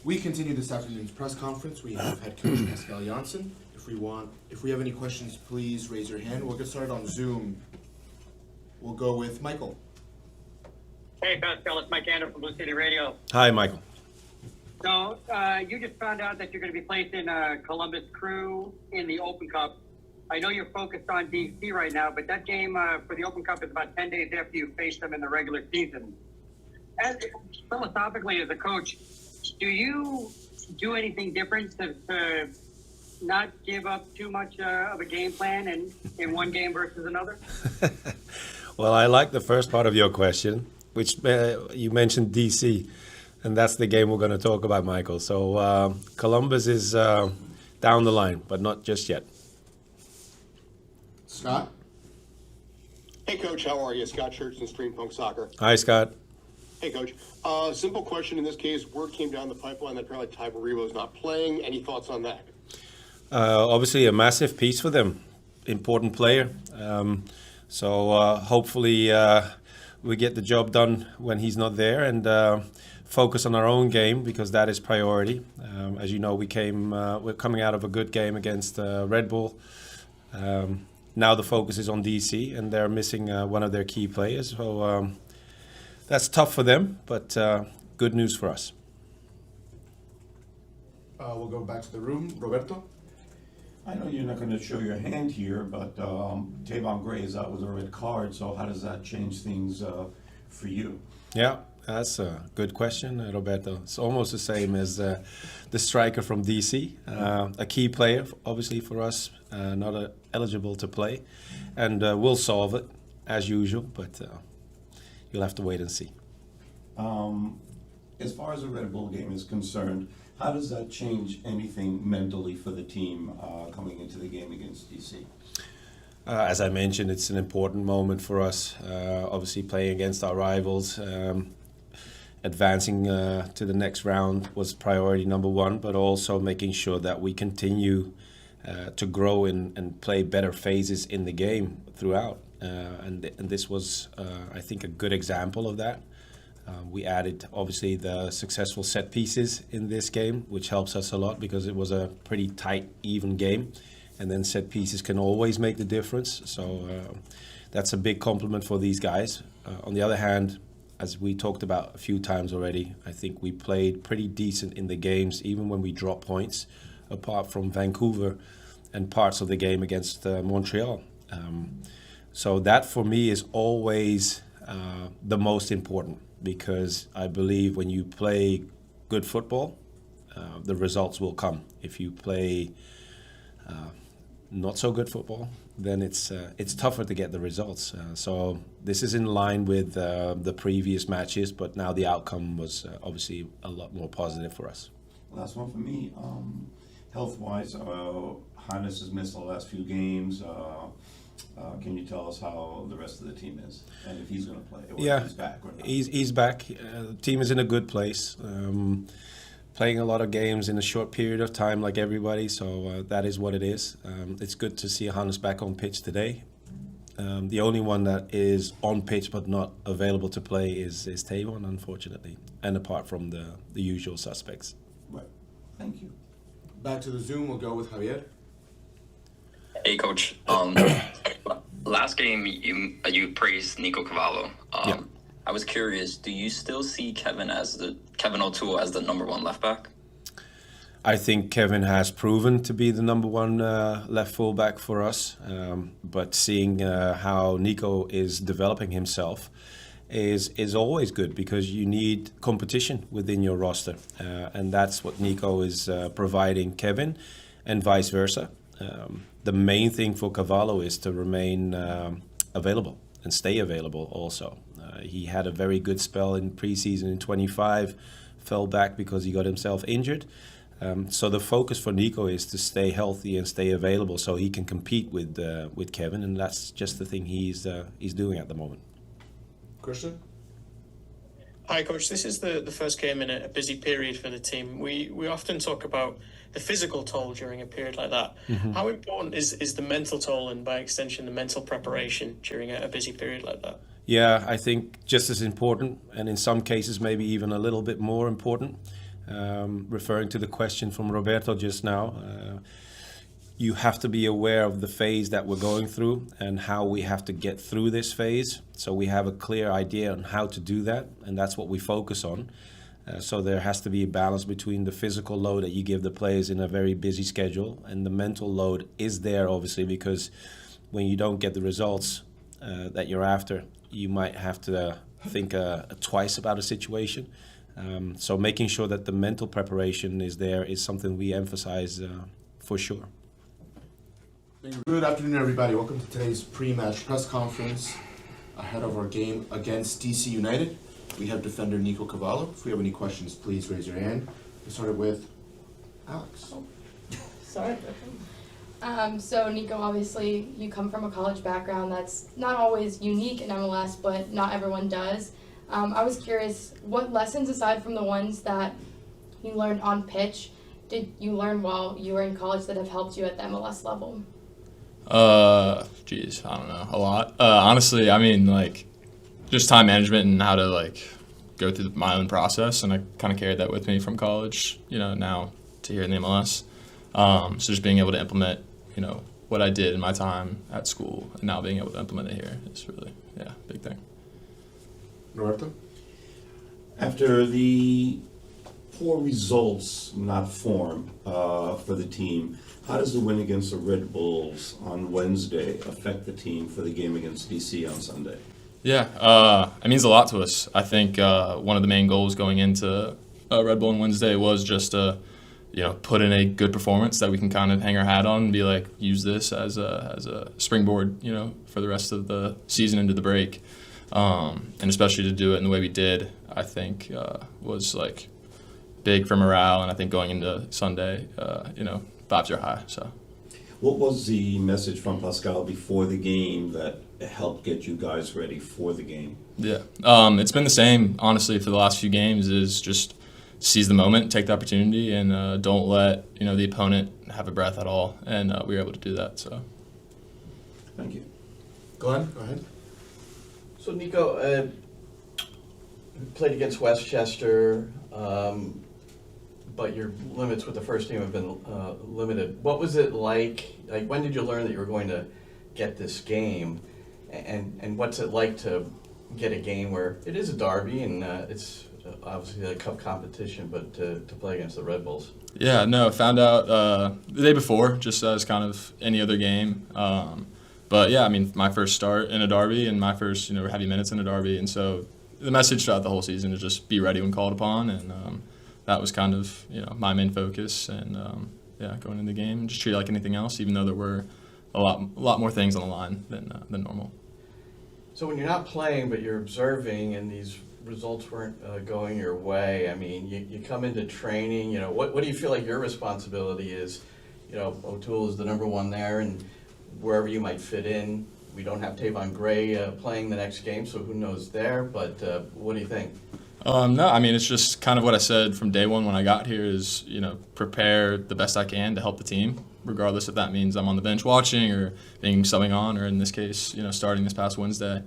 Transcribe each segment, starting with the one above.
We continue this afternoon's press conference. We have head coach Pascal Jansen. If we have any questions, please raise your hand. We'll get started on Zoom. We'll go with Michael. Hey, Pascal, it's Mike Anderson from Blue City Radio. Hi, Michael. So, you just found out that you're going to be placed in Columbus Crew in the Open Cup. I know you're focused on DC right now, but that game for the Open Cup is about 10 days after you face them in the regular season. Philosophically, as a coach, do you do anything different to not give up too much of a game plan in one game versus another? Well, I like the first part of your question, which you mentioned DC, and that's the game we're going to talk about, Michael. So Columbus is down the line, but not just yet. Scott? Hey, Coach, how are you? Scott Churchson, Stream Punk Soccer. Hi, Scott. Hey, Coach. Simple question in this case. Word came down the pipeline that apparently Ty Baribo's not playing. Any thoughts on that? Obviously, a massive piece for them. Important player. So hopefully we get the job done when he's not there and focus on our own game because that is priority. As you know, we're coming out of a good game against Red Bull. Now the focus is on DC, and they're missing one of their key players. So that's tough for them, but good news for us. We'll go back to the room. Roberto? I know you're not going to show your hand here, but Tavon Gray is out with a red card, so how does that change things for you? Yeah, that's a good question, Roberto. It's almost the same as the striker from DC, a key player, obviously, for us, not eligible to play. And we'll solve it, as usual, but you'll have to wait and see. As far as the Red Bull game is concerned, how does that change anything mentally for the team coming into the game against DC? As I mentioned, it's an important moment for us. Obviously, playing against our rivals, advancing to the next round was priority number one, but also making sure that we continue to grow and play better phases in the game throughout. And this was, I think, a good example of that. We added, obviously, the successful set pieces in this game, which helps us a lot because it was a pretty tight, even game. And then set pieces can always make the difference. So that's a big compliment for these guys. On the other hand, as we talked about a few times already, I think we played pretty decent in the games, even when we dropped points, apart from Vancouver and parts of the game against Montreal. So that, for me, is always the most important. Because I believe when you play good football, the results will come. If you play not so good football, then it's tougher to get the results. So this is in line with the previous matches, but now the outcome was obviously a lot more positive for us. Last one for me. Health-wise, Hannes has missed the last few games. Can you tell us how the rest of the team is and if he's going to play or if he's back or not? He's back. The team is in a good place. Playing a lot of games in a short period of time like everybody, so that is what it is. It's good to see Hannes back on pitch today. The only one that is on pitch but not available to play is Tavon, unfortunately, and apart from the usual suspects. Right. Thank you. Back to the Zoom. We'll go with Javier. Hey, Coach. Last game, you praised Nico Cavallo. Yeah. I was curious, do you still see Kevin O'Toole as the number one left back? I think Kevin has proven to be the number one left fullback for us. But seeing how Nico is developing himself is always good because you need competition within your roster. And that's what Nico is providing Kevin and vice versa. The main thing for Cavallo is to remain available and stay available also. He had a very good spell in preseason in 25, fell back because he got himself injured. So the focus for Nico is to stay healthy and stay available so he can compete with Kevin, and that's just the thing he's doing at the moment. Christian? Hi, Coach. This is the first game in a busy period for the team. We often talk about the physical toll during a period like that. Mm-hmm. How important is the mental toll and, by extension, the mental preparation during a busy period like that? Yeah, I think just as important, and in some cases maybe even a little bit more important. referring to the question from Roberto just now, you have to be aware of the phase that we're going through and how we have to get through this phase. So we have a clear idea on how to do that, and that's what we focus on. So there has to be a balance between the physical load that you give the players in a very busy schedule, and the mental load is there, obviously, because when you don't get the results that you're after, you might have to think twice about a situation. So making sure that the mental preparation is there is something we emphasize for sure. Good afternoon, everybody. Welcome to today's pre-match press conference ahead of our game against DC United. We have defender Nico Cavallo. If we have any questions, please raise your hand. We started with Alex. Sorry. So Nico, obviously you come from a college background that's not always unique in MLS, but not everyone does. I was curious, what lessons aside from the ones that you learned on pitch did you learn while you were in college that have helped you at the MLS level? I don't know, a lot. Honestly, I mean, like, just time management and how to, like, go through my own process, and I kind of carried that with me from college, now to here in the MLS. So just being able to implement, what I did in my time at school, and now being able to implement it here is really, a big thing. Roberto? After the poor results, not form, for the team, how does the win against the Red Bulls on Wednesday affect the team for the game against DC on Sunday? Yeah, it means a lot to us. I think one of the main goals going into Red Bull on Wednesday was just to, put in a good performance that we can kind of hang our hat on and be like, use this as a springboard, for the rest of the season into the break. And especially to do it in the way we did, I think was like big for morale. And I think going into Sunday, vibes are high. So, what was the message from Pascal before the game that helped get you guys ready for the game? Yeah, it's been the same, honestly, for the last few games, is just seize the moment, take the opportunity, and don't let, the opponent have a breath at all. And we were able to do that, so. Thank you. Glenn, go ahead. So Nico, played against Westchester, but your limits with the first team have been limited. What was it like? Like, when did you learn that you were going to get this game, and what's it like to get a game where it is a derby and it's obviously a cup competition, but to play against the Red Bulls? Yeah, no, found out the day before, just as kind of any other game. But yeah, I mean, my first start in a derby and my first, heavy minutes in a derby, and so the message throughout the whole season is just be ready when called upon, and that was kind of, my main focus, and going into the game, just treat it like anything else, even though there were a lot more things on the line than normal. So when you're not playing, but you're observing, and these results weren't going your way, I mean, you come into training, what do you feel like your responsibility is? O'Toole is the number one there, and wherever you might fit in. We don't have Tavon Gray playing the next game, so who knows there, but what do you think? No, I mean, it's just kind of what I said from day one when I got here is, prepare the best I can to help the team, regardless if that means I'm on the bench watching or being subbing on, or in this case, starting this past Wednesday.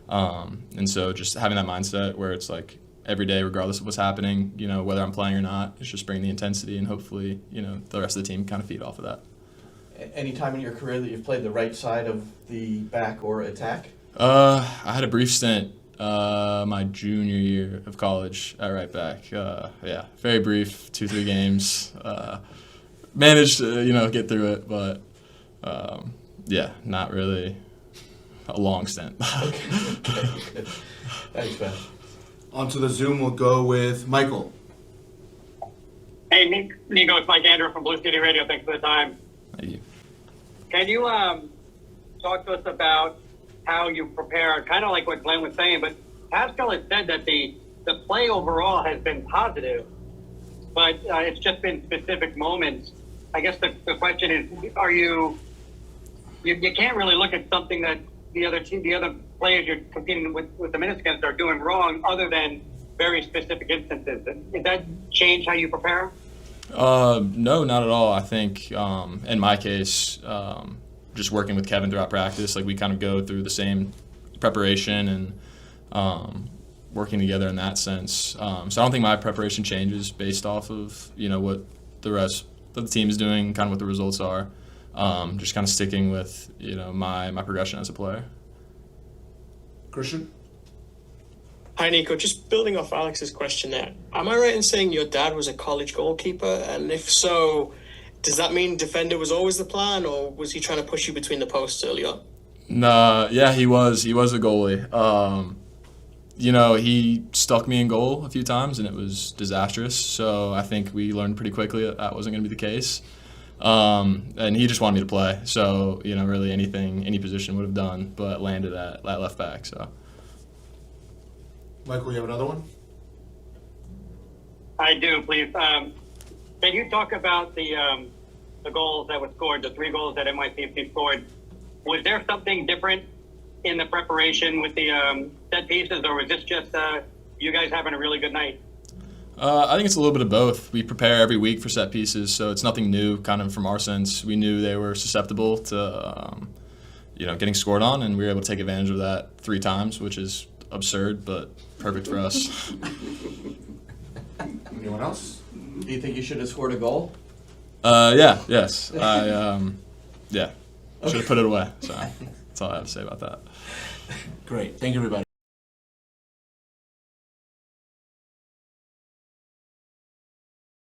And so just having that mindset where it's like every day, regardless of what's happening, whether I'm playing or not, it's just bringing the intensity, and hopefully, the rest of the team kind of feed off of that. Any time in your career that you've played the right side of the back or attack? I had a brief stint my junior year of college at right back. Very brief, 2-3 games. Managed to, get through it, but not really a long stint. Okay. Thanks, man. Onto the Zoom, we'll go with Michael. Hey, Nico, it's Mike Andrew from Blue City Radio. Thanks for the time. Thank you. Can you talk to us about how you prepare, kind of like what Glenn was saying, but Pascal has said that the play overall has been positive, but it's just been specific moments. I guess the question is, are you can't really look at something that the other players you're competing with the minutes against are doing wrong, other than very specific instances. Does that change how you prepare? No, not at all. I think in my case, just working with Kevin throughout practice, like we kind of go through the same preparation, and working together in that sense. So I don't think my preparation changes based off of what the rest of the team is doing, kind of what the results are. Just kind of sticking with my progression as a player. Christian? Hi, Nico. Just building off Alex's question there. Am I right in saying your dad was a college goalkeeper? And if so, does that mean defender was always the plan, or was he trying to push you between the posts early on? Nah, yeah, he was a goalie. He stuck me in goal a few times, and it was disastrous. So I think we learned pretty quickly that wasn't going to be the case. And he just wanted me to play. So, really any position would have done, but landed at left back. So. Michael, you have another one? I do, please. Can you talk about the goals that were scored, the 3 goals that NYCFC scored? Was there something different in the preparation with the set pieces, or was this just you guys having a really good night? I think it's a little bit of both. We prepare every week for set pieces, so it's nothing new kind of from our sense. We knew they were susceptible to getting scored on, and we were able to take advantage of that 3 times, which is absurd, but perfect for us. Anyone else? Do you think you should have scored a goal? Yes. Should have put it away. So that's all I have to say about that. Great. Thank you, everybody.